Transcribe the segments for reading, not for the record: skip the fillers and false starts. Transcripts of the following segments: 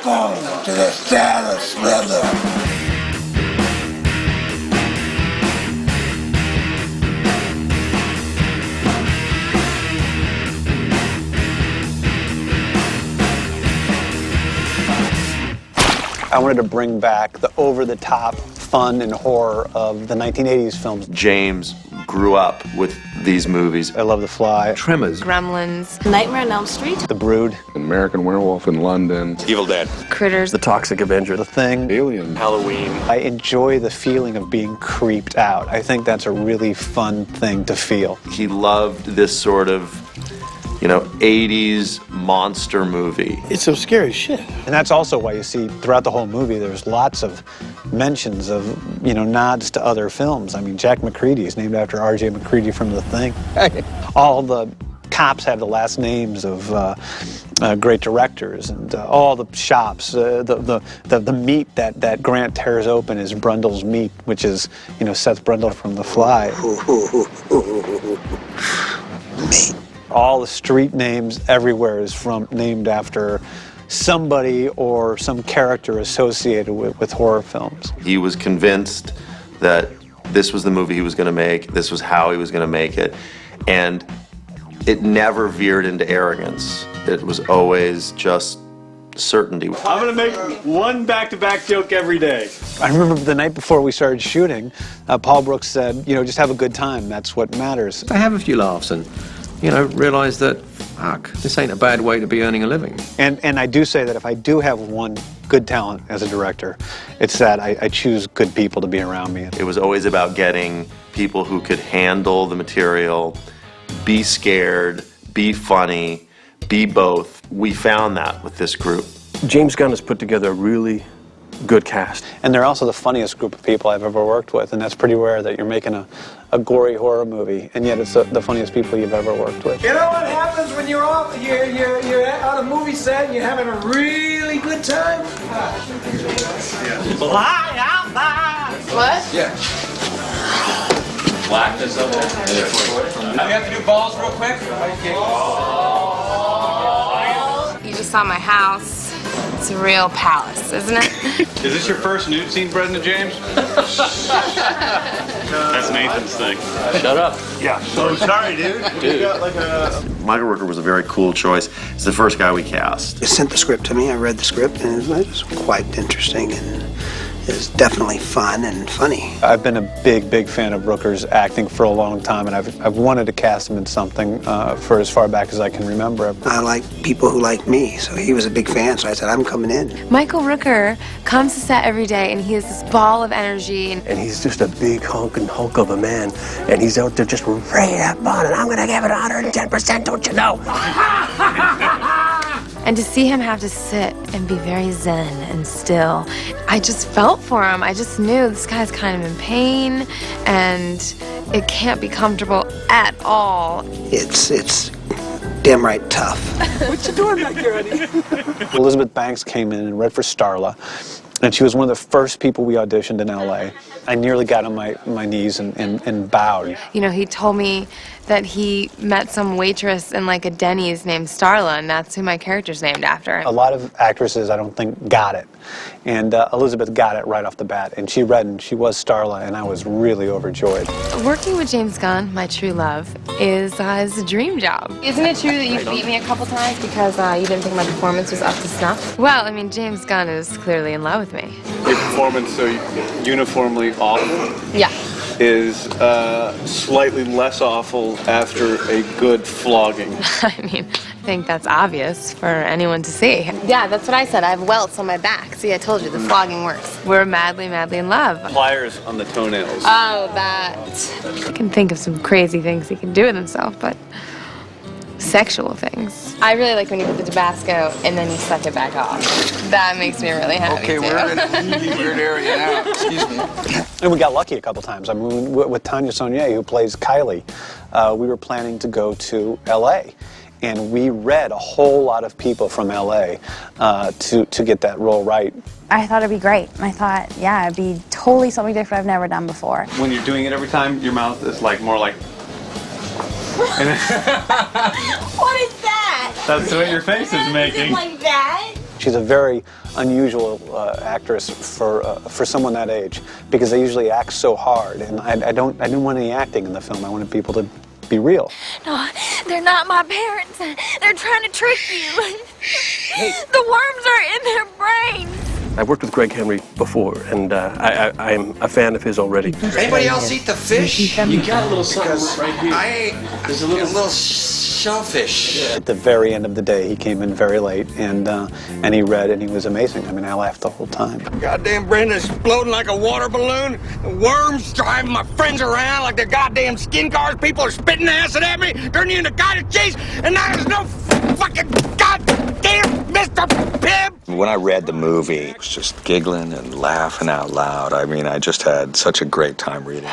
Welcome to the set of Slither. I wanted to bring back the over-the-top fun and horror of the 1980s films. James grew up with these movies. I love The Fly, Tremors, Gremlins, Nightmare on Elm Street, The Brood, American Werewolf in London, Evil Dead, Critters, The Toxic Avenger, The Thing, Alien, Halloween. I enjoy the feeling of being creeped out. I think that's a really fun thing to feel. He loved this sort of, 80s monster movie. It's some scary shit. And that's also why you see throughout the whole movie there's lots of mentions of, nods to other films. I mean, Jack McCready is named after R.J. McCready from The Thing. All the cops have the last names of great directors, and all the shops, the meat that Grant tears open is Brundle's meat, which is, Seth Brundle from The Fly. All the street names everywhere is named after somebody or some character associated with horror films. He was convinced that this was the movie he was going to make, this was how he was going to make it, and it never veered into arrogance. It was always just certainty. I'm going to make one back-to-back joke every day. I remember the night before we started shooting, Paul Brooks said, just have a good time, that's what matters. I have a few laughs and, realize that, fuck, this ain't a bad way to be earning a living. And I do say that if I do have one good talent as a director, it's that I choose good people to be around me. It was always about getting people who could handle the material, be scared, be funny, be both. We found that with this group. James Gunn has put together a really good cast. And they're also the funniest group of people I've ever worked with, and that's pretty rare that you're making a gory horror movie, and yet it's the funniest people you've ever worked with. You know what happens when you're on a movie set and you're having a really good time? What? Yeah. Black this up there. Now we have to do balls real quick. You just saw my house. It's a real palace, isn't it? Is this your first nude scene, President James? That's Nathan's thing. Shut up. Yeah. So sorry, dude. You got like Michael Rooker was a very cool choice. He's the first guy we cast. They sent the script to me. I read the script, and it was quite interesting, and it was definitely fun and funny. I've been a big fan of Rooker's acting for a long time, and I've wanted to cast him in something for as far back as I can remember. I like people who like me, so he was a big fan, so I said, I'm coming in. Michael Rooker comes to set every day, and he has this ball of energy. And he's just a big honking hulk of a man, and he's out there just ready to have fun, and I'm gonna give it 110%, don't you know? And to see him have to sit and be very zen and still, I just felt for him. I just knew this guy's kind of in pain, and it can't be comfortable at all. It's damn right tough. What you doing back here, honey? Elizabeth Banks came in and read for Starla, and she was one of the first people we auditioned in LA. I nearly got on my knees and bowed. He told me that he met some waitress in like a Denny's named Starla, and that's who my character's named after. A lot of actresses, I don't think, got it. And Elizabeth got it right off the bat. And she read, and she was Starla, and I was really overjoyed. Working with James Gunn, my true love, is a dream job. Isn't it true that you beat me a couple times because you didn't think my performance was up to snuff? Well, I mean, James Gunn is clearly in love with me. your performance so uniformly awful. Yeah. Is slightly less awful after a good flogging. I mean, I think that's obvious for anyone to see. Yeah, that's what I said. I have welts on my back. See, I told you, the flogging works. We're madly, madly in love. Pliers on the toenails. Oh, that. I can think of some crazy things he can do with himself, but sexual things. I really like when you put the Tabasco and then you suck it back off. That makes me really happy, Okay, too. we're in a really weird area now. Excuse me. And we got lucky a couple times. I mean, with Tanya Saunier, who plays Kylie, we were planning to go to L.A., and we read a whole lot of people from L.A. To get that role right. I thought it'd be great. I thought, yeah, it'd be totally something different I've never done before. When you're doing it every time, your mouth is like more like... What is that? That's what your face is making. Like that? She's a very unusual actress for someone that age, because they usually act so hard, and I didn't want any acting in the film. I wanted people to be real. No, they're not my parents. They're trying to trick you. The worms are in their brains. I've worked with Greg Henry before, and I'm a fan of his already. Anybody else eat the fish? You got a little something right here. I ate. There's a little shellfish. At the very end of the day, he came in very late, and he read, and he was amazing. I mean, I laughed the whole time. Goddamn brain is exploding like a water balloon. The worms driving my friends around like they're goddamn skin cars. People are spitting acid at me, turning you into cottage cheese, and now there's no fucking goddamn Mr. Pibb. When I read the movie, I was just giggling and laughing out loud. I mean, I just had such a great time reading it.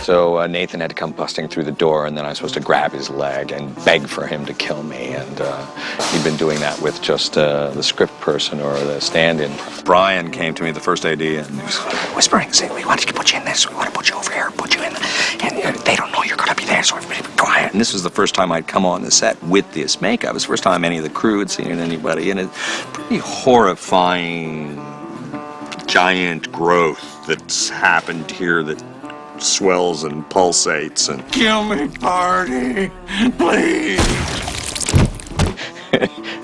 So Nathan had to come busting through the door, and then I was supposed to grab his leg and beg for him to kill me. And he'd been doing that with just the script person or the stand-in. Brian came to me, the first AD, and he was whispering, saying, "We want to put you in this. We want to put you over here, put you in, and they don't know you're going to be there, so everybody be quiet." And this was the first time I'd come on the set with this makeup. It was the first time any of the crew had seen anybody, and it's pretty horrifying, giant growth that's happened here that swells and pulsates and kill me, party, please.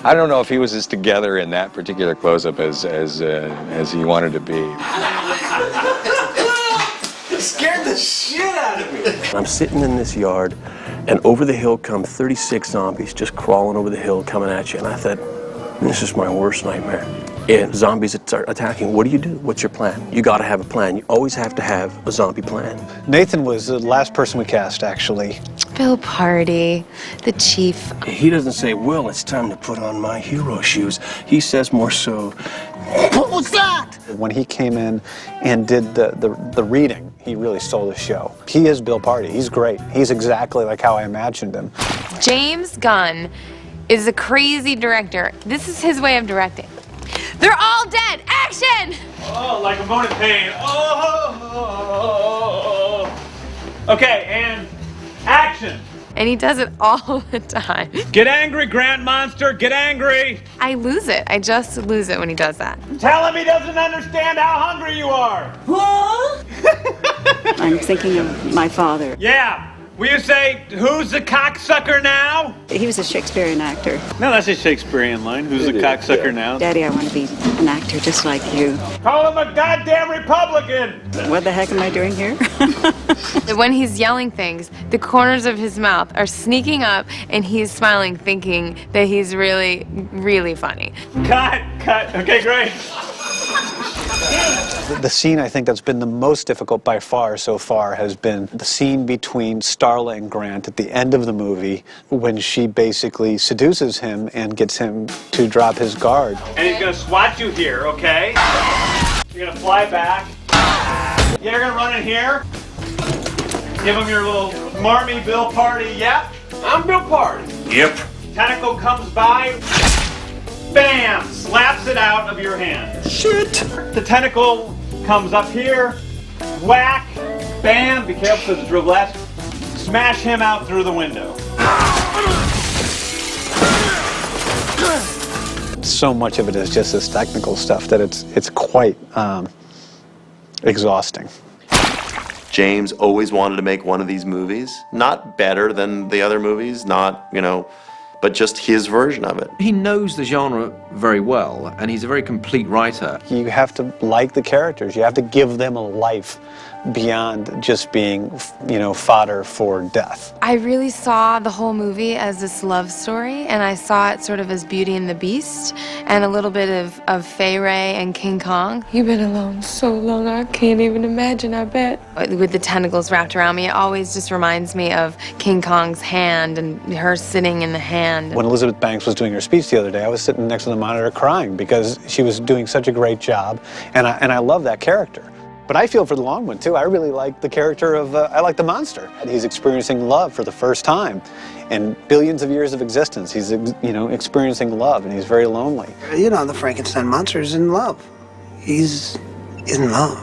I don't know if he was as together in that particular close-up as he wanted to be. It scared the shit out of me. I'm sitting in this yard, and over the hill come 36 zombies just crawling over the hill, coming at you. And I thought, this is my worst nightmare. And zombies start attacking. What do you do? What's your plan? You got to have a plan. You always have to have a zombie plan. Nathan was the last person we cast, actually. Bill Party, the chief. He doesn't say, "Well, it's time to put on my hero shoes." He says more so, "What was that?" When he came in and did the reading, he really stole the show. He is Bill Party. He's great. He's exactly like how I imagined him. James Gunn is a crazy director. This is his way of directing. They're all dead. Action! Oh, like a bone in pain. Oh. Okay, and action. And he does it all the time. Get angry, Grand Monster. Get angry. I lose it. I just lose it when he does that. Tell him he doesn't understand how hungry you are. What? I'm thinking of my father. Yeah. Will you say, "Who's the cocksucker now"? He was a Shakespearean actor. No, that's a Shakespearean line. Who's the cocksucker now? Daddy, I want to be an actor just like you. Call him a goddamn Republican. What the heck am I doing here? When he's yelling things, the corners of his mouth are sneaking up, and he's smiling, thinking that he's really, really funny. Cut. Okay, great. The scene I think that's been the most difficult by far so far has been the scene between Starla and Grant at the end of the movie, when she basically seduces him and gets him to drop his guard. And he's gonna swat you here, okay? You're gonna fly back. You're gonna run in here. Give him your little smarmy Bill Party. Yep, I'm Bill Party. Yep. Tentacle comes by. Bam! Slaps it out of your hand. Shit. The tentacle comes up here. Whack! Bam! Be careful because it's real glass. Smash him out through the window. So much of it is just this technical stuff that it's quite exhausting. James always wanted to make one of these movies. Not better than the other movies, not, but just his version of it. He knows the genre very well, and he's a very complete writer. You have to like the characters. You have to give them a life beyond just being, fodder for death. I really saw the whole movie as this love story, and I saw it sort of as Beauty and the Beast, and a little bit of Fay Ray and King Kong. You've been alone so long, I can't even imagine, I bet. With the tentacles wrapped around me, it always just reminds me of King Kong's hand and her sitting in the hand. When Elizabeth Banks was doing her speech the other day, I was sitting next to the monitor crying because she was doing such a great job, and I love that character. But I feel for the long one, too. I really like the character of, I like the monster. He's experiencing love for the first time. In billions of years of existence, he's, experiencing love, and he's very lonely. The Frankenstein monster is in love. He's in love.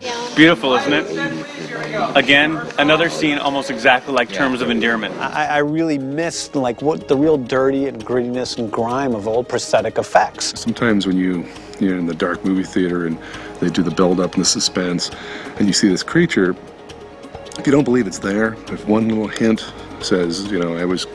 Yeah. Beautiful, isn't it? Again, another scene almost exactly like Terms of Endearment. I really missed like what the real dirty and grittiness and grime of old prosthetic effects. Sometimes when you're in the dark movie theater and they do the build-up and the suspense, and you see this creature, if you don't believe it's there, if one little hint says, you know, I was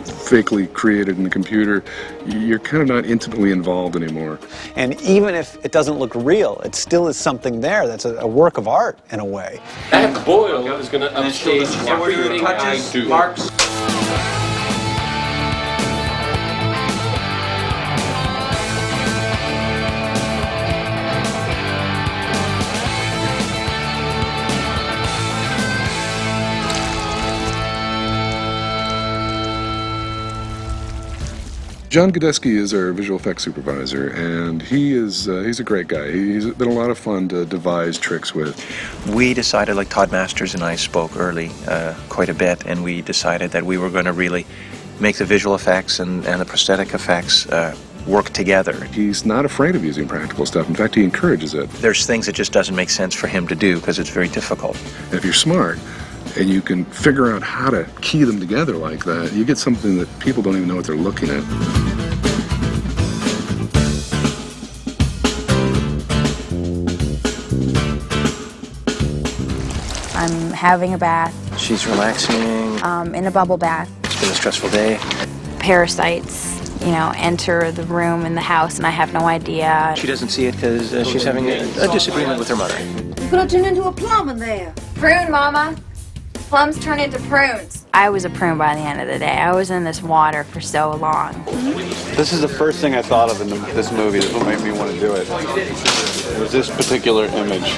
fakely created in the computer, you're kind of not intimately involved anymore. And even if it doesn't look real, it still is something there that's a work of art in a way. That boil is going to upstage everything I do. Marks. John Godesky is our visual effects supervisor, and he's a great guy. He's been a lot of fun to devise tricks with. We decided, like Todd Masters and I spoke early quite a bit, and we decided that we were going to really make the visual effects and the prosthetic effects work together. He's not afraid of using practical stuff. In fact, he encourages it. There's things that just doesn't make sense for him to do because it's very difficult. And if you're smart, and you can figure out how to key them together like that, you get something that people don't even know what they're looking at. I'm having a bath. She's relaxing. In a bubble bath. It's been a stressful day. Parasites, you know, enter the room in the house, and I have no idea. She doesn't see it because she's having a disagreement with her mother. You could have turned into a plum in there. Prune, Mama. Plums turn into prunes. I was a prune by the end of the day. I was in this water for so long. This is the first thing I thought of in this movie. This is what made me want to do it. It was this particular image.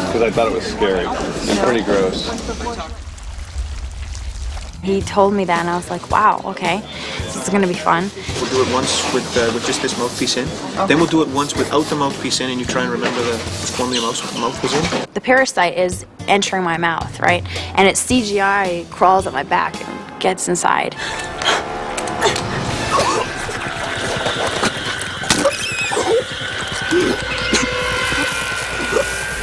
Because I thought it was scary and pretty gross. He told me that, and I was like, wow, okay, this is going to be fun. We'll do it once with just this mouthpiece in. Okay. Then we'll do it once without the mouthpiece in, and you try and remember the form the mouth was in. The parasite is entering my mouth, right? And it's CGI crawls up my back and gets inside.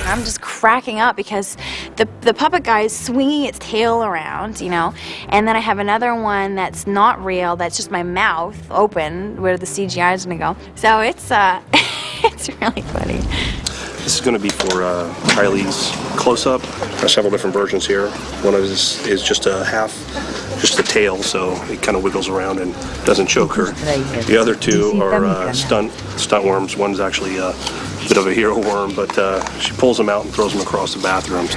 I'm just cracking up because the puppet guy is swinging its tail around, you know, and then I have another one that's not real, that's just my mouth open where the CGI is going to go. So it's it's really funny. This is going to be for Kylie's close-up. There are several different versions here. One of this is just just the tail, so it kind of wiggles around and doesn't choke her. The other two are stunt worms. One's actually a bit of a hero worm, but she pulls them out and throws them across the bathroom.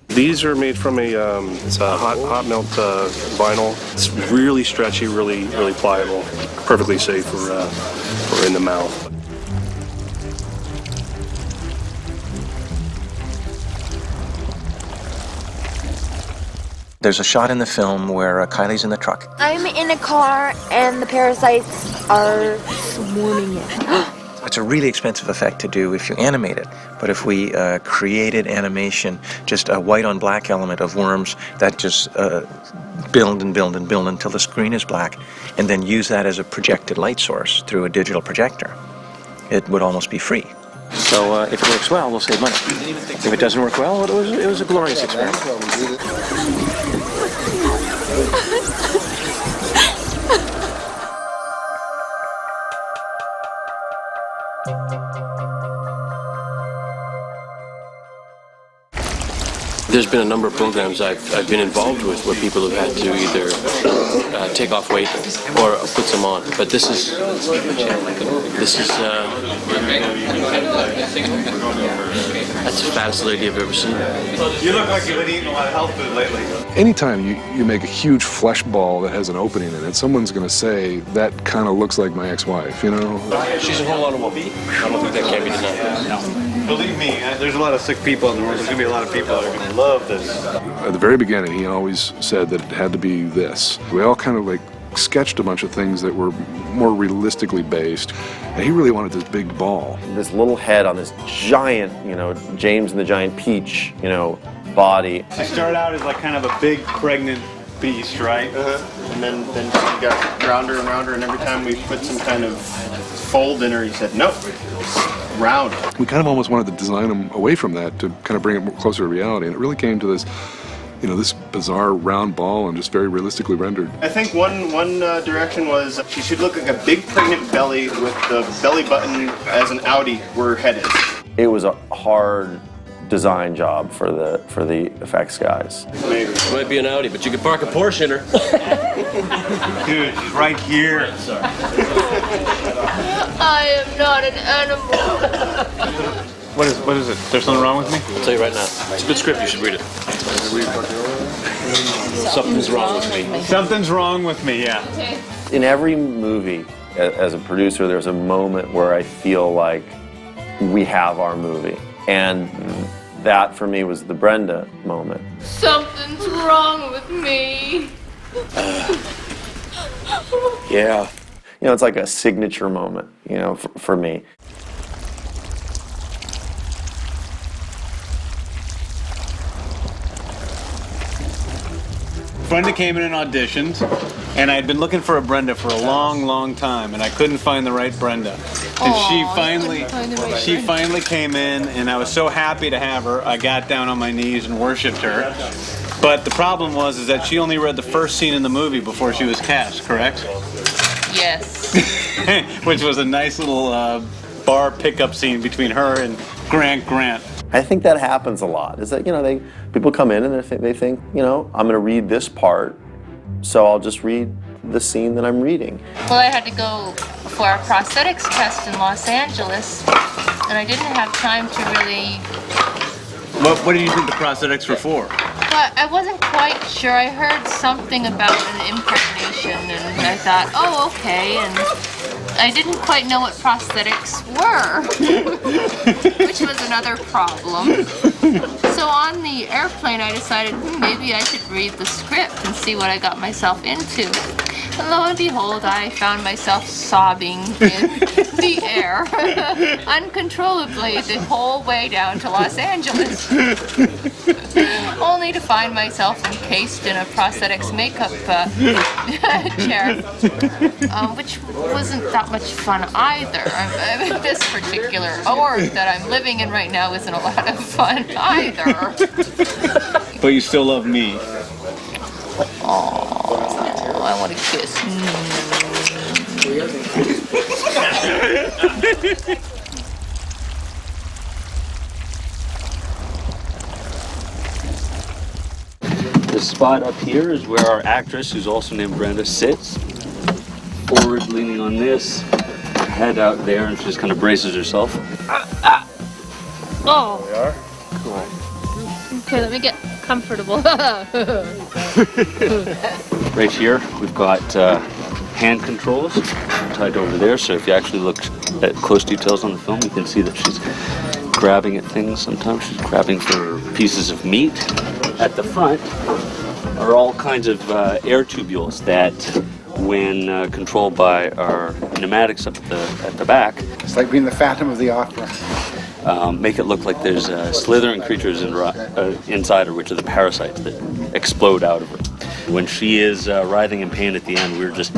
These are made from it's a hot melt vinyl. It's really stretchy, really pliable, perfectly safe for in the mouth. There's a shot in the film where Kylie's in the truck. I'm in a car and the parasites are swarming it. It's a really expensive effect to do if you animate it, but if we created animation, just a white on black element of worms that just build and build and build until the screen is black, and then use that as a projected light source through a digital projector, it would almost be free. So if it works well, we'll save money. If it doesn't work well, it was a glorious experiment. There's been a number of programs I've been involved with where people have had to either take off weight or put some on. But this is that's the fattest lady I've ever seen. You look like you've been eating a lot of health food lately. Anytime you make a huge flesh ball that has an opening in it, someone's going to say, that kind of looks like my ex-wife, you know? She's a whole lot of woman. I don't think that can be denied. No. Believe me, there's a lot of sick people in the world. There's going to be a lot of people that are going to love this. At the very beginning, he always said that it had to be this. We all kind of like sketched a bunch of things that were more realistically based, and he really wanted this big ball. This little head on this giant, James and the Giant Peach, body. She started out as like kind of a big pregnant beast, right? And then she got rounder and rounder, and every time we put some kind of fold in her, he said, nope, round. We kind of almost wanted to design them away from that to kind of bring it more closer to reality, and it really came to this, you know, this bizarre round ball and just very realistically rendered. I think one direction was she should look like a big pregnant belly with the belly button as an Audi where her head is. It was a hard design job for the effects guys. Maybe. It might be an Audi, but you could park a Porsche in her. Dude, she's right here. I am not an animal. What is it? Is there something wrong with me? I'll tell you right now. It's a good script, you should read it. Something's wrong with me. Something's wrong with me, yeah. In every movie, as a producer, there's a moment where I feel like we have our movie. And that, for me, was the Brenda moment. Something's wrong with me. Yeah. You know, it's like a signature moment, you know, for me. Brenda came in and auditioned, and I had been looking for a Brenda for a long, long time, and I couldn't find the right Brenda. And she finally came in, and I was so happy to have her. I got down on my knees and worshipped her. But the problem was that she only read the first scene in the movie before she was cast, correct? Yes. Which was a nice little bar pickup scene between her and Grant. I think that happens a lot, is that, you know, people come in and they think, you know, I'm going to read this part, so I'll just read the scene that I'm reading. Well, I had to go for a prosthetics test in Los Angeles, and I didn't have time to really... What do you think the prosthetics were for? But I wasn't quite sure. I heard something about an impregnation, and I thought, oh, okay, and I didn't quite know what prosthetics were, which was another problem. So on the airplane, I decided maybe I should read the script and see what I got myself into. And lo and behold, I found myself sobbing in the air uncontrollably the whole way down to Los Angeles, only to find myself encased in a prosthetics makeup chair, which wasn't that much fun either. This particular org that I'm living in right now isn't a lot of fun either. But you still love me. Oh, I want to kiss. The spot up here is where our actress, who's also named Brenda, sits. Forward, leaning on this, head out there, and she just kind of braces herself. Oh. There we are. Cool. Okay, let me get comfortable. Right here, we've got hand controls tied over there, so if you actually look at close details on the film, you can see that she's grabbing at things. Sometimes she's grabbing for pieces of meat. At the front are all kinds of air tubules that, when controlled by our pneumatics at the back, it's like being the Phantom of the Opera. Make it look like there's slithering creatures inside her, which are the parasites that explode out of her. When she is writhing in pain at the end, we're just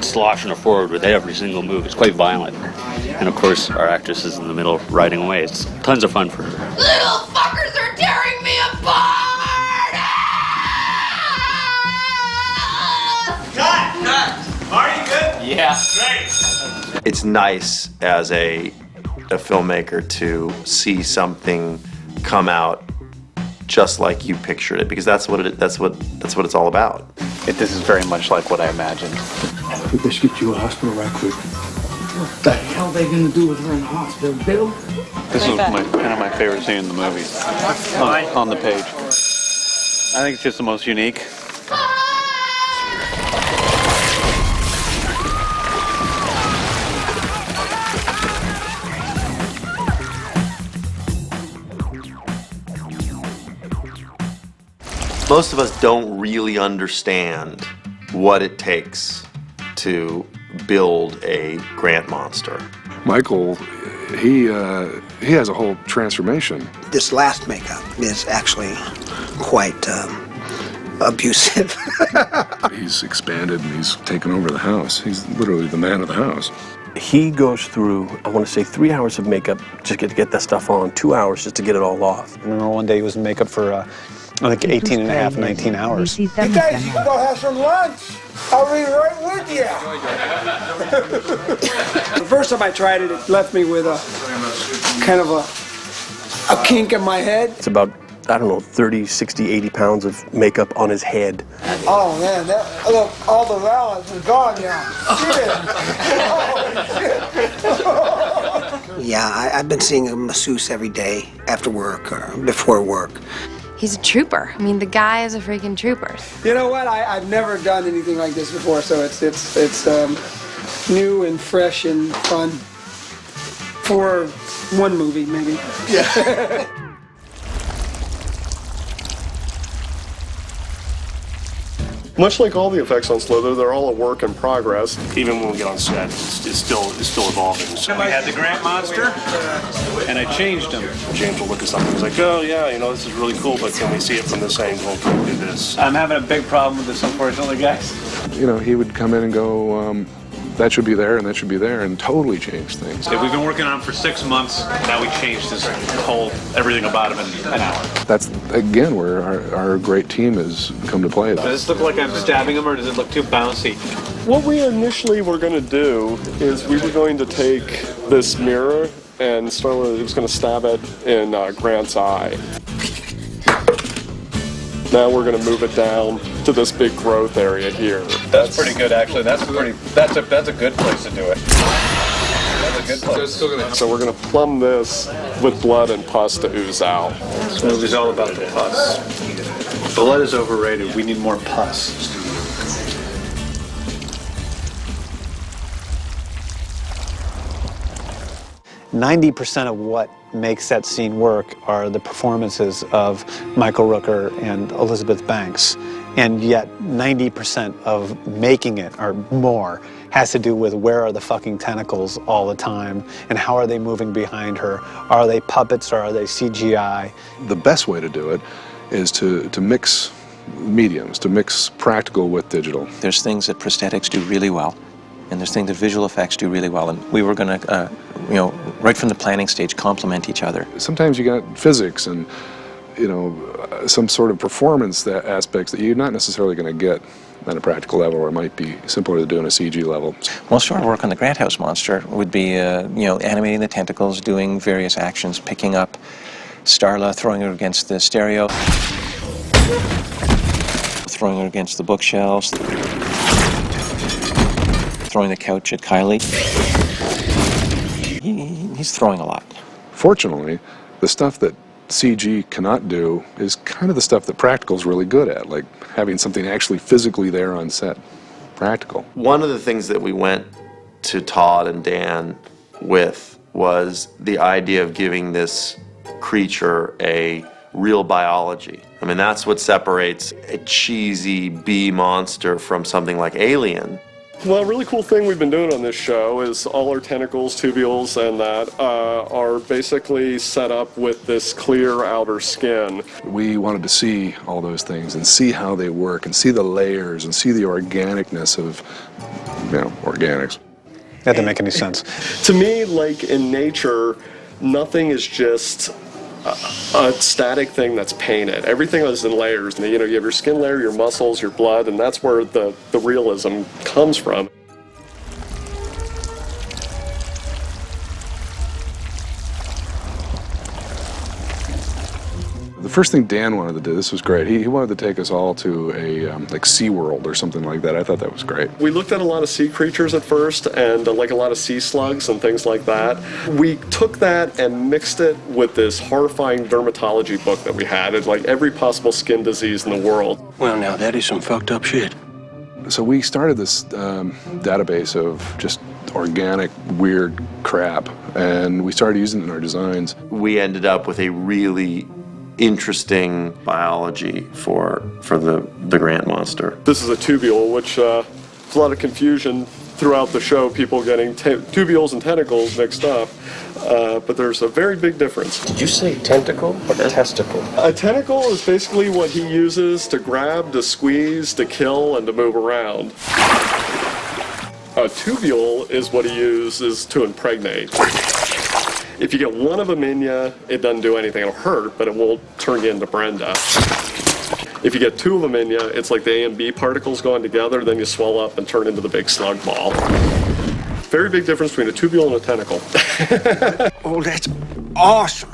sloshing her forward with every single move. It's quite violent. And of course, our actress is in the middle writhing away. It's tons of fun for her. Little fuckers are tearing me apart! Cut! Are you good? Yeah. Great. It's nice as a filmmaker to see something come out just like you pictured it, because that's what it's all about. This is very much like what I imagined. We best get you a hospital right quick. What the hell are they gonna do with her in the hospital, Bill? This is kind of my favorite scene in the movie. On the page. I think it's just the most unique. Most of us don't really understand what it takes to build a Grant monster. Michael, he has a whole transformation. This last makeup is actually quite abusive. He's expanded and he's taken over the house. He's literally the man of the house. He goes through, I want to say, 3 hours of makeup just to get that stuff on, 2 hours just to get it all off. I remember one day he was in makeup for, I think, 18 and a half, 19 hours. You guys, you can go have some lunch. I'll be right with you. The first time I tried it, it left me with a kind of a kink in my head. It's about, I don't know, 30, 60, 80 pounds of makeup on his head. Oh man, look, all the balance is gone now. Yeah, I've been seeing a masseuse every day after work or before work. He's a trooper. I mean, the guy is a freaking trooper. You know what? I've never done anything like this before, so it's new and fresh and fun for one movie, maybe. Yeah. Much like all the effects on Slither, they're all a work in progress. Even when we get on set, it's still evolving. So We had the Grant monster, and I changed him. James will look at something. He's like, "Oh yeah, this is really cool, but can we see it from this angle? Can we do this?" I'm having a big problem with this, unfortunately, guys. He would come in and go, that should be there and that should be there, and totally change things. If we've been working on him for 6 months, now we changed his whole, everything about him in an hour. That's, again, where our great team has come to play. Does this look like I'm stabbing him, or does it look too bouncy? What we initially were going to do is we were going to take this mirror and Starla was going to stab it in Grant's eye. Now we're going to move it down to this big growth area here. That's pretty good, actually. That's a good place to do it. That's a good place. So we're going to plumb this with blood and pus to ooze out. This movie's all about the pus. Blood is overrated. We need more pus. 90% of what makes that scene work are the performances of Michael Rooker and Elizabeth Banks. And yet 90% of making it, or more, has to do with where are the fucking tentacles all the time and how are they moving behind her? Are they puppets or are they CGI? The best way to do it is to mix mediums, to mix practical with digital. There's things that prosthetics do really well, and there's things that visual effects do really well, and we were going to, right from the planning stage, complement each other. Sometimes you got physics and, some sort of performance aspects that you're not necessarily going to get at a practical level, or it might be simpler to do on a CG level. Most of our work on the Grant House monster would be, animating the tentacles, doing various actions, picking up Starla, throwing her against the stereo, throwing her against the bookshelves, throwing the couch at Kylie. He's throwing a lot. Fortunately, the stuff that CG cannot do is kind of the stuff that practical's really good at, like having something actually physically there on set. Practical. One of the things that we went to Todd and Dan with was the idea of giving this creature a real biology. I mean, that's what separates a cheesy B monster from something like Alien. Well, a really cool thing we've been doing on this show is all our tentacles, tubules, and that are basically set up with this clear outer skin. We wanted to see all those things and see how they work and see the layers and see the organicness of, organics. That didn't make any sense. To me, like in nature, nothing is just a static thing that's painted. Everything is in layers. And, you have your skin layer, your muscles, your blood, and that's where the realism comes from. The first thing Dan wanted to do, this was great, he wanted to take us all to a like SeaWorld or something like that. I thought that was great. We looked at a lot of sea creatures at first, and like a lot of sea slugs and things like that. We took that and mixed it with this horrifying dermatology book that we had. It's like every possible skin disease in the world. Well, now that is some fucked up shit. So we started this database of just organic, weird crap, and we started using it in our designs. We ended up with a really interesting biology for the Grant monster. This is a tubule, which there's a lot of confusion throughout the show people getting tubules and tentacles mixed up, but there's a very big difference. Did you say tentacle or testicle? A tentacle is basically what he uses to grab, to squeeze, to kill, and to move around. A tubule is what he uses to impregnate. If you get one of them in you, it doesn't do anything. It'll hurt, but it won't turn you into Brenda. If you get two of them in you, it's like the A and B particles going together, then you swell up and turn into the big slug ball. Very big difference between a tubule and a tentacle. Oh, that's awesome.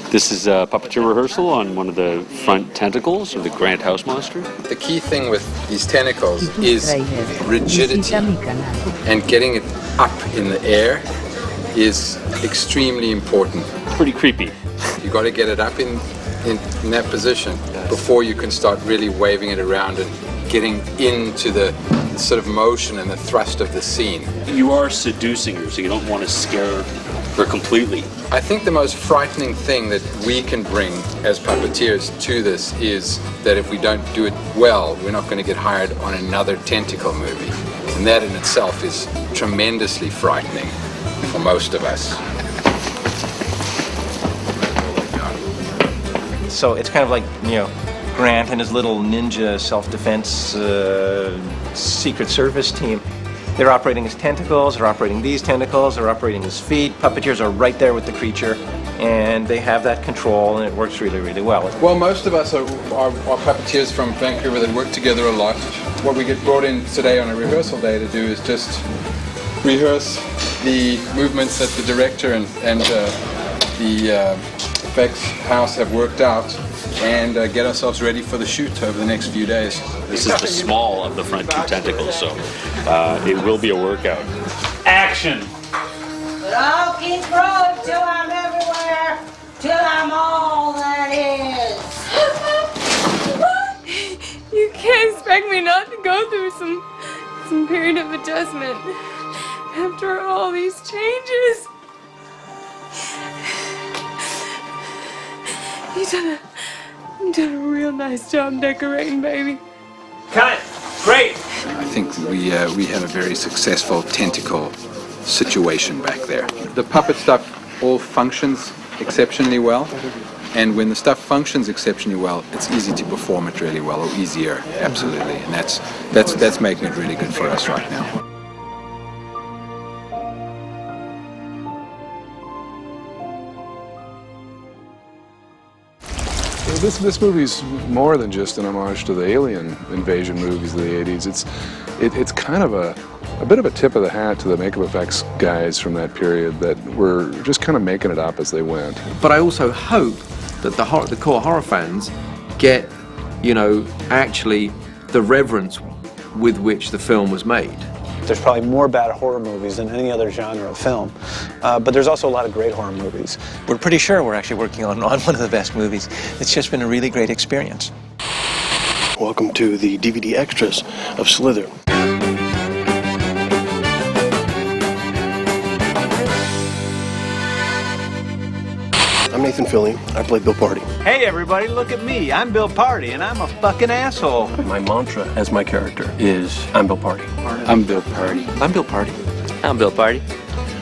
This is a puppeteer rehearsal on one of the front tentacles of the Grand House Monster. The key thing with these tentacles is rigidity, and getting it up in the air is extremely important. Pretty creepy. You got to get it up in that position before you can start really waving it around and getting into the sort of motion and the thrust of the scene. You are seducing her, so you don't want to scare her completely. I think the most frightening thing that we can bring as puppeteers to this is that if we don't do it well, we're not going to get hired on another tentacle movie. And that in itself is tremendously frightening for most of us. So it's kind of like, Grant and his little ninja self-defense Secret Service team. They're operating his tentacles, they're operating these tentacles, they're operating his feet. Puppeteers are right there with the creature, and they have that control, and it works really, really well. Well, most of us are puppeteers from Vancouver that work together a lot. What we get brought in today on a rehearsal day to do is just rehearse the movements that the director and the effects house have worked out, and get ourselves ready for the shoot over the next few days. This is the small of the front two tentacles, so it will be a workout. Action! But I'll keep growing till I'm everywhere, till I'm all that is. You can't expect me not to go through some period of adjustment after all these changes. You've done a real nice job decorating, baby. Cut! Great! I think we have a very successful tentacle situation back there. The puppet stuff all functions exceptionally well, and when the stuff functions exceptionally well, it's easy to perform it really well, or easier, absolutely, and that's making it really good for us right now. This movie's more than just an homage to the alien invasion movies of the 80s. It's kind of a bit of a tip of the hat to the makeup effects guys from that period that were just kind of making it up as they went. But I also hope that the core horror fans get, actually the reverence with which the film was made. There's probably more bad horror movies than any other genre of film, but there's also a lot of great horror movies. We're pretty sure we're actually working on one of the best movies. It's just been a really great experience. Welcome to the DVD extras of Slither. I'm Nathan Fillion. I play Bill Party. Hey everybody, look at me. I'm Bill Party and I'm a fucking asshole. My mantra as my character is I'm Bill Party. I'm Bill Party. I'm Bill Party. I'm Bill Party.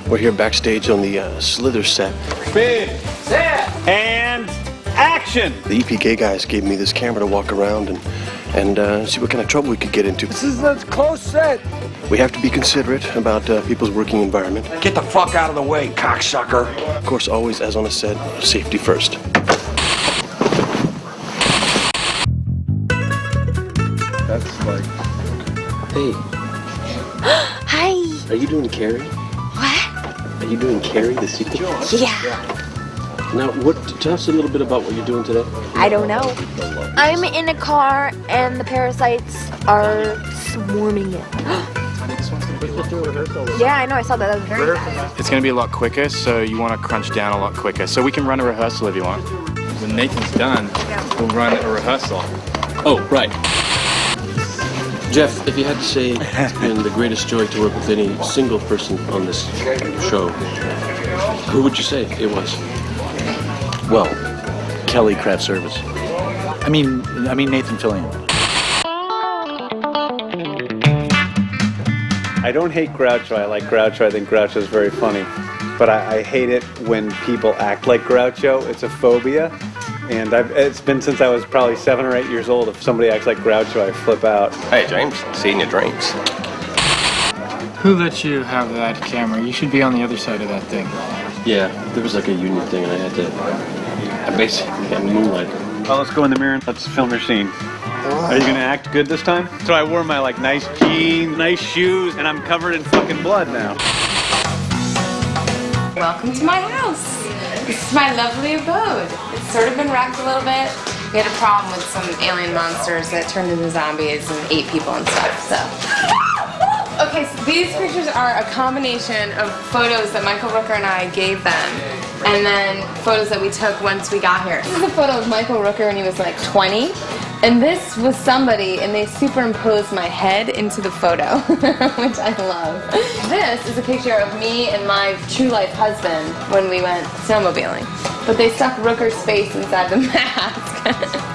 We're here backstage on the Slither set. Spin, set, and action! The EPK guys gave me this camera to walk around and see what kind of trouble we could get into. This is a close set. We have to be considerate about people's working environment. Get the fuck out of the way, cocksucker. Of course, always, as on a set, safety first. That's like... Hey. Hi. Are you doing Carrie? What? Are you doing Carrie, the sequel? Yeah. Now, tell us a little bit about what you're doing today. I don't know. I'm in a car and the parasites are swarming it. Yeah, I know, I saw that. That was very fast. It's going to be a lot quicker, so you want to crunch down a lot quicker. So we can run a rehearsal if you want. When Nathan's done, we'll run a rehearsal. Oh, right. Jeff, if you had to say it's been the greatest joy to work with any single person on this show, who would you say it was? Well, Kelly Craft Service. I mean Nathan Fillion. I don't hate Groucho. I like Groucho. I think Groucho is very funny. But I hate it when people act like Groucho. It's a phobia. And it's been since I was probably 7 or 8 years old. If somebody acts like Groucho, I flip out. Hey, James, seeing your dreams. Who let you have that camera? You should be on the other side of that thing. Yeah, there was like a union thing, and I had to. I basically got moonlight. Well, let's go in the mirror and let's film your scene. Are you gonna act good this time? So I wore my like nice jeans, nice shoes, and I'm covered in fucking blood now. Welcome to my house. This is my lovely abode. It's sort of been wrecked a little bit. We had a problem with some alien monsters that turned into zombies and ate people and stuff, so. Okay, so these pictures are a combination of photos that Michael Rooker and I gave them, and then photos that we took once we got here. This is a photo of Michael Rooker when he was like 20, and this was somebody, and they superimposed my head into the photo, which I love. This is a picture of me and my true life husband when we went snowmobiling, but they stuck Rooker's face inside the mask.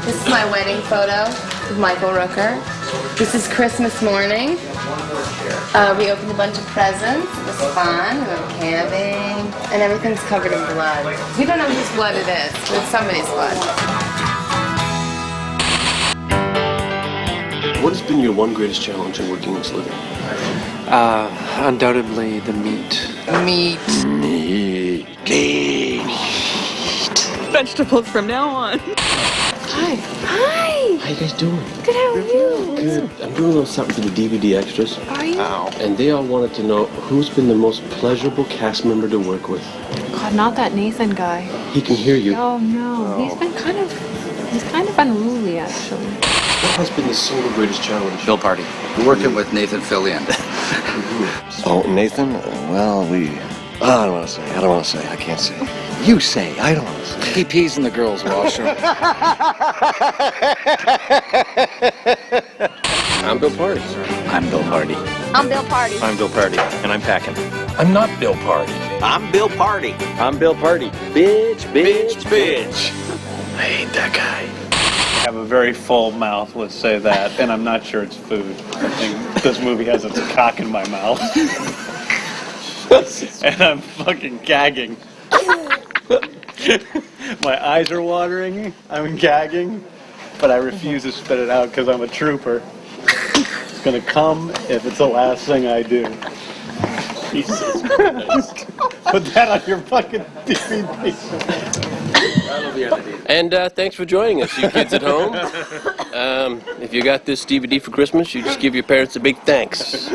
This is my wedding photo with Michael Rooker. This is Christmas morning. We opened a bunch of presents. It was fun. We went camping. And everything's covered in blood. We don't know whose blood it is, but it's somebody's blood. What has been your one greatest challenge in working in Slither? Undoubtedly the meat. Meat. Vegetables from now on. Hi. Hi. How you guys doing? Good, how are you? Good. I'm doing a little something for the DVD extras. Are you? And they all wanted to know who's been the most pleasurable cast member to work with. God, not that Nathan guy. He can hear you. Oh no, he's kind of unruly actually. What has been the single greatest challenge? Bill Party. Working with Nathan Fillion. Oh, Nathan? Well, I don't want to say. I can't say. You say. I don't want to say. He pees in the girls' washroom. I'm Bill Party. I'm Bill Party. I'm Bill Party. I'm Bill Party, and I'm packing. I'm not Bill Party. I'm Bill Party. I'm Bill Party. Bitch. I hate that guy. I have a very full mouth, let's say that, and I'm not sure it's food. I think this movie has its cock in my mouth. And I'm fucking gagging. My eyes are watering, I'm gagging, but I refuse to spit it out because I'm a trooper. It's gonna come if it's the last thing I do. Jesus Christ. Put that on your fucking DVD. And thanks for joining us, you kids at home. If you got this DVD for Christmas, you just give your parents a big thanks.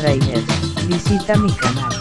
tráiler. Visita mi canal.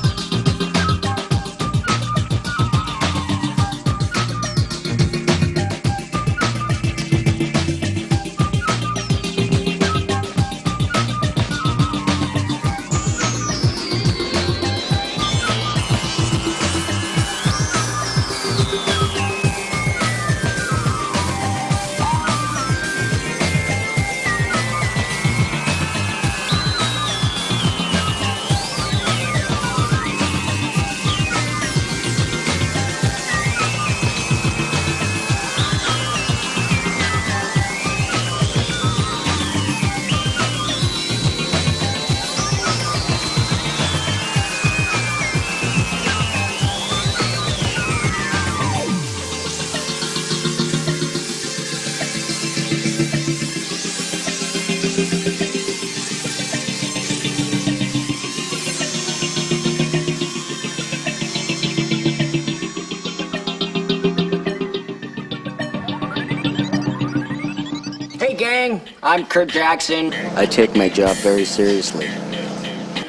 Hey gang, I'm Kurt Jackson. I take my job very seriously.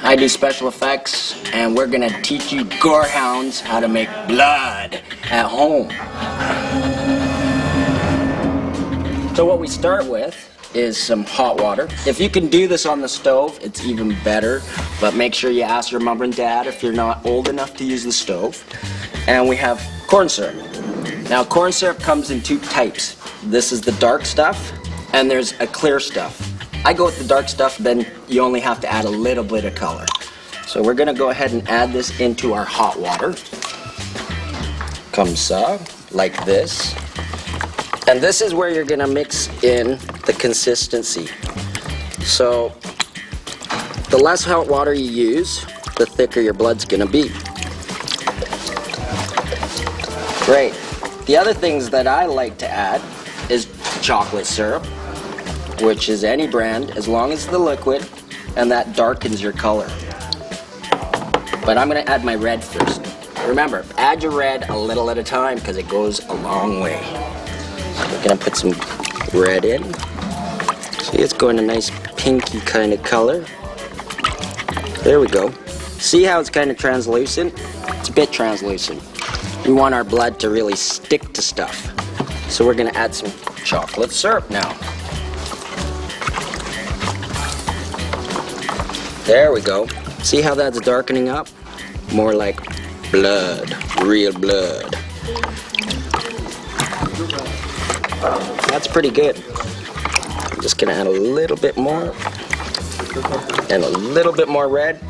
I do special effects, and we're gonna teach you gorehounds how to make blood at home. So what we start with is some hot water. If you can do this on the stove, it's even better, but make sure you ask your mom and dad if you're not old enough to use the stove. And we have corn syrup. Now corn syrup comes in two types. This is the dark stuff, and there's a clear stuff. I go with the dark stuff, then you only have to add a little bit of color. So we're gonna go ahead and add this into our hot water. Comme ça, like this. And this is where you're gonna mix in the consistency. So the less hot water you use, the thicker your blood's gonna be. Great. The other things that I like to add is chocolate syrup, which is any brand as long as the liquid, and that darkens your color. But I'm gonna add my red first. Remember, add your red a little at a time because it goes a long way. So we're gonna put some red in. See, it's going a nice pinky kind of color. There we go. See how it's kind of translucent? It's a bit translucent. We want our blood to really stick to stuff. So we're gonna add some chocolate syrup now. There we go. See how that's darkening up? More like blood, real blood. That's pretty good. I'm just gonna add a little bit more and a little bit more red.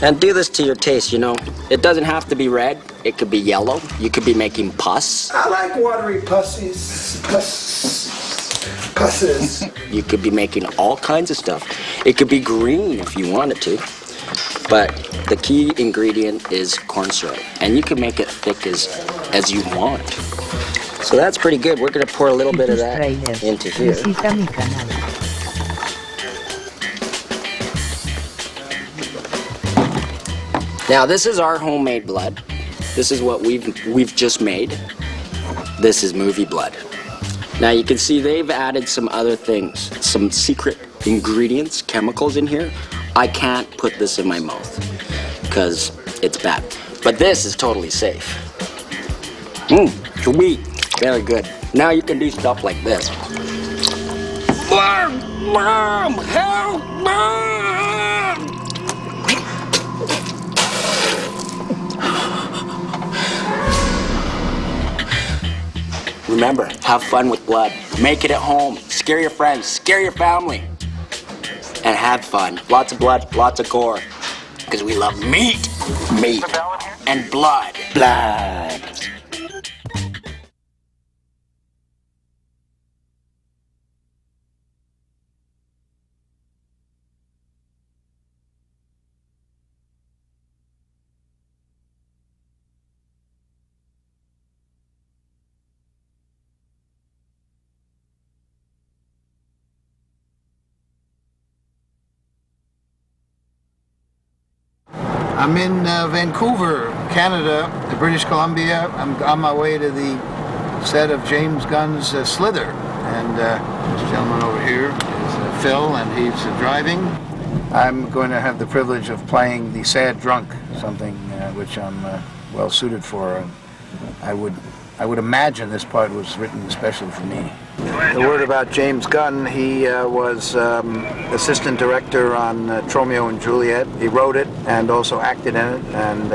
And do this to your taste, you know. It doesn't have to be red. It could be yellow. You could be making pus. I like watery pusses. Pusses. You could be making all kinds of stuff. It could be green if you wanted to. But the key ingredient is corn syrup. And you can make it thick as you want. So that's pretty good. We're going to pour a little bit of that into here. Visita mi canal. Now this is our homemade blood. This is what we've just made. This is movie blood. Now you can see they've added some other things, some secret ingredients, chemicals in here. I can't put this in my mouth because it's bad. But this is totally safe. Sweet, very good. Now you can do stuff like this. Mom, help, Mom! Remember, have fun with blood. Make it at home. Scare your friends. Scare your family. And have fun. Lots of blood, lots of gore. Because we love meat. Meat. And blood. Blood. I'm in Vancouver, Canada, British Columbia. I'm on my way to the set of James Gunn's Slither. And this gentleman over here is Phil, and he's driving. I'm going to have the privilege of playing the sad drunk, something which I'm well suited for. I would imagine this part was written especially for me. The word about James Gunn, he was assistant director on Romeo and Juliet. He wrote it and also acted in it. And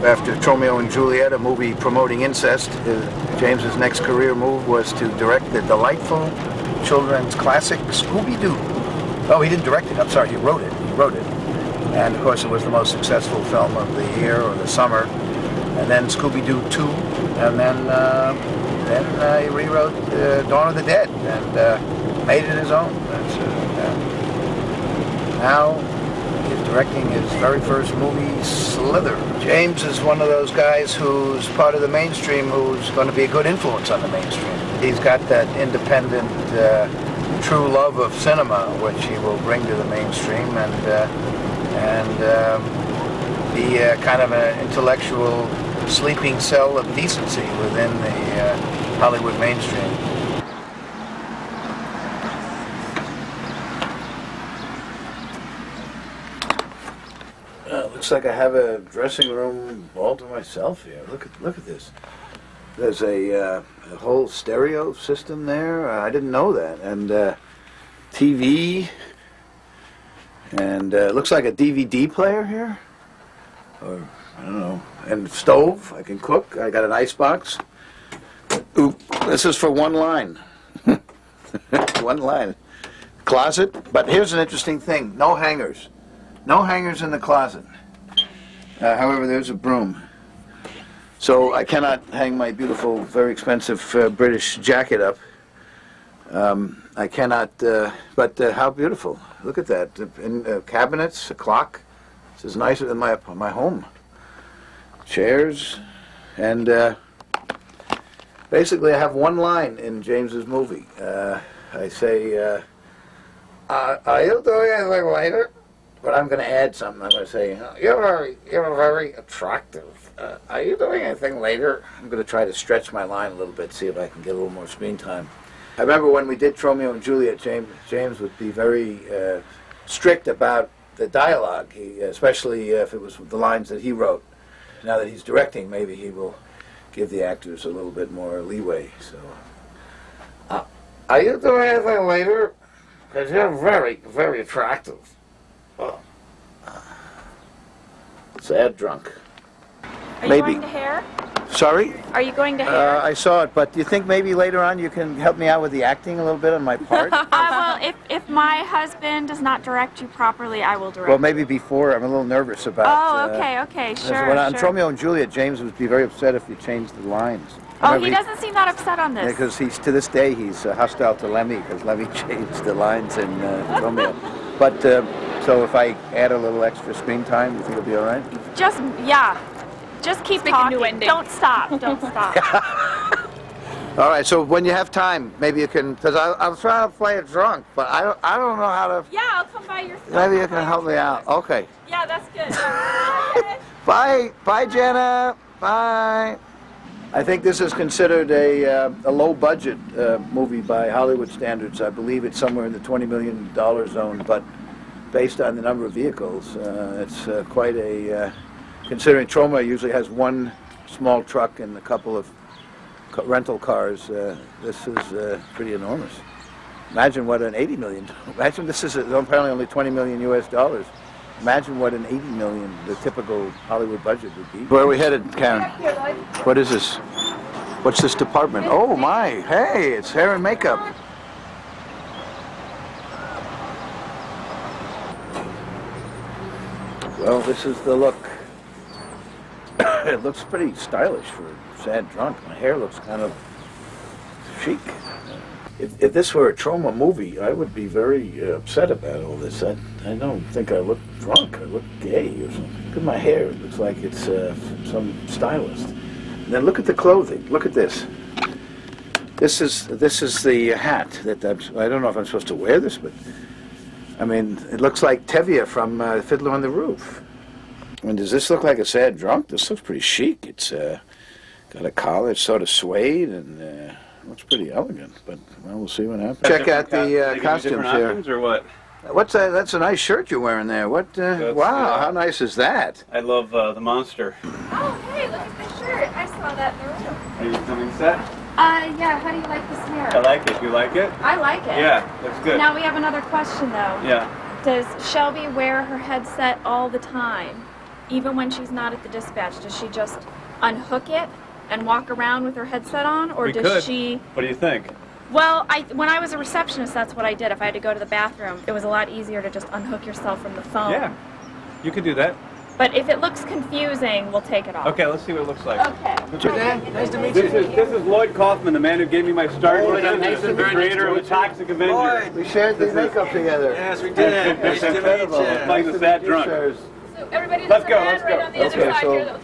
after Romeo and Juliet, a movie promoting incest, James's next career move was to direct the delightful children's classic Scooby-Doo. Oh, he didn't direct it. I'm sorry, he wrote it. He wrote it. And of course, it was the most successful film of the year or the summer. And then Scooby-Doo 2, and then he rewrote Dawn of the Dead and made it his own. Now he's directing his very first movie, Slither. James is one of those guys who's part of the mainstream, who's going to be a good influence on the mainstream. He's got that independent, true love of cinema, which he will bring to the mainstream, and be kind of an intellectual sleeping cell of decency within the Hollywood mainstream. Looks like I have a dressing room all to myself here. Look at this. There's a whole stereo system there. I didn't know that. And TV. And looks like a DVD player here. Or, I don't know. And stove. I can cook. I got an icebox. Ooh, this is for one line. One line. Closet. But here's an interesting thing. No hangers. No hangers in the closet. However, there's a broom. So I cannot hang my beautiful, very expensive British jacket up. I cannot, but how beautiful. Look at that. In cabinets, a clock. This is nicer than my home. Chairs. And basically I have one line in James's movie. I say, are you doing anything later? But I'm going to add something. I'm going to say, you're very attractive. Are you doing anything later? I'm going to try to stretch my line a little bit, see if I can get a little more screen time. I remember when we did Romeo and Juliet, James would be very strict about the dialogue, especially if it was the lines that he wrote. Now that he's directing, maybe he will give the actors a little bit more leeway. So, are you doing anything later? Because you're very, very attractive. Oh. Sad drunk. Are maybe. you going to hair? Sorry? Are you going to hair? I saw it, but do you think maybe later on you can help me out with the acting a little bit on my part? Well, if my husband does not direct you properly, I will direct Well, maybe before. I'm a little nervous about okay, sure, when on sure. Romeo and Juliet, James would be very upset if you changed the lines. Oh, he doesn't seem that upset on this. Because to this day, he's hostile to Lemmy, because Lemmy changed the lines in Romeo. But, so if I add a little extra screen time, you think it'll be all right? Just keep talking. Don't stop. Don't stop. All right, so when you have time, maybe you can, because I'm trying to play it drunk, but I don't know how to. Yeah, I'll come by your. Maybe you can help me out. Okay. Yeah, that's good. Bye, Jenna. Bye. I think this is considered a low-budget movie by Hollywood standards. I believe it's somewhere in the $20 million zone, but based on the number of vehicles, it's quite a. Considering Troma usually has one small truck and a couple of rental cars, this is pretty enormous. Imagine what an 80 million. Imagine this is apparently only 20 million US dollars. Imagine what an 80 million, the typical Hollywood budget would be. Where are we headed, Karen? What is this? What's this department? Oh my, hey, it's hair and makeup. Well, this is the look. It looks pretty stylish for a sad drunk. My hair looks kind of chic. If this were a Troma movie, I would be very upset about all this. I don't think I look drunk. I look gay or something. Look at my hair. It looks like it's some stylist. And then look at the clothing. Look at this. This is the hat that I don't know if I'm supposed to wear this, but I mean, it looks like Tevye from Fiddler on the Roof. I mean, does this look like a sad drunk? This looks pretty chic. It's got a collar, it's sort of suede, and looks pretty elegant. But well, we'll see what happens. Check out the costumes here. Or what? What's that? That's a nice shirt you're wearing there. What? Wow, how nice is that? I love the monster. Oh, hey, look at the shirt. I saw that in the room. Are you coming set? Yeah, how do you like this hair? I like it. You like it? I like it. Yeah, looks good. Now we have another question, though. Yeah. Does Shelby wear her headset all the time? Even when she's not at the dispatch, does she just unhook it and walk around with her headset on? Or does she... What do you think? Well, when I was a receptionist, that's what I did. If I had to go to the bathroom, it was a lot easier to just unhook yourself from the phone. Yeah, you could do that. But if it looks confusing, we'll take it off. Okay, let's see what it looks like. Okay. Nice to meet you. This is Lloyd Kaufman, the man who gave me my start. Lloyd, nice to meet you. Creator of the Toxic Avenger. Lloyd, we shared the makeup together. Yes, we did. Nice to meet you. Playing the sad drunk. So everybody Let's go. right on the other side here.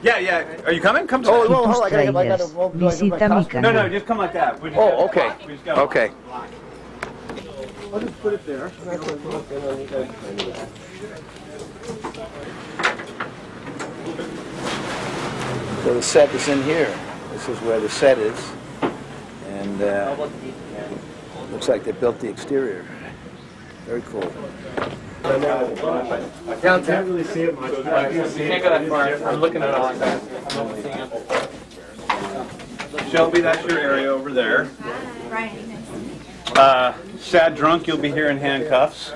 Yeah. Are you coming? Come to Oh, hold on. I gotta Visita mi canal. No, just come like that. Oh, okay. Okay. I'll just put it there. So the set is in here. This is where the set is. And looks like they built the exterior. Very cool. I can't really see it much. You can't go that far. I'm looking at it like that. Shelby, that's your area over there. Sad drunk, you'll be here in handcuffs.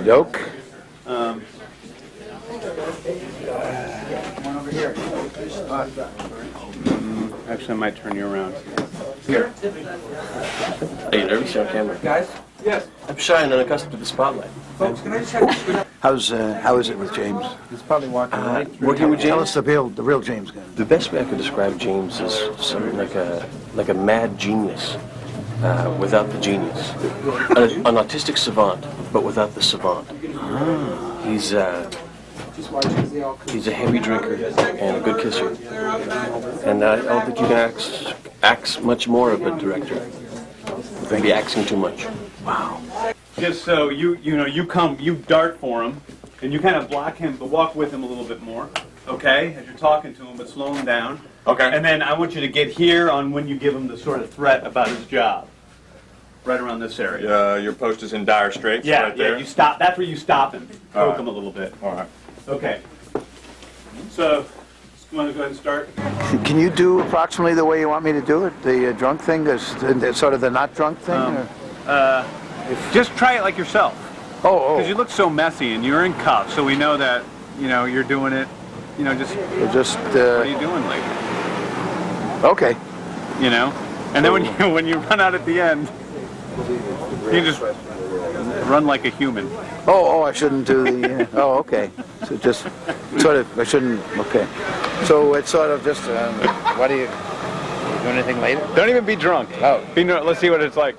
Doke. One over here. Actually, I might turn you around. Here. Are you nervous? You're on camera. Guys? Yes. I'm shy and unaccustomed to the spotlight. Folks, can I just check? How is it with James? He's probably walking right through. Working with Tell James? us the real James guy. The best way I could describe James is something like a mad genius without the genius. An autistic savant, but without the savant. He's a heavy drinker and a good kisser. And I don't think you can ask much more of a director. You'd be axing too much. Wow. Just so you dart for him, and you kind of block him, but walk with him a little bit more, okay? As you're talking to him, but slow him down. Okay. And then I want you to get here on when you give him the sort of threat about his job. Right around this area. Your post is in dire straits. Yeah, right there. you stop. That's where you stop him. All Poke right. him a little bit. All right. Okay. So, you want to go ahead and start? Can you do approximately the way you want me to do it? The drunk thing, sort of the not drunk thing? Just try it like yourself. Oh. Because you look so messy, and you're in cuffs, so we know that you're doing it. Just what are you doing lately? Okay. And then when you run out at the end, you just run like a human. Oh, I shouldn't do the. Oh, okay. So just sort of, I shouldn't. Okay. So it's sort of just. What do you do anything later? Don't even be drunk. Oh. Let's see what it's like.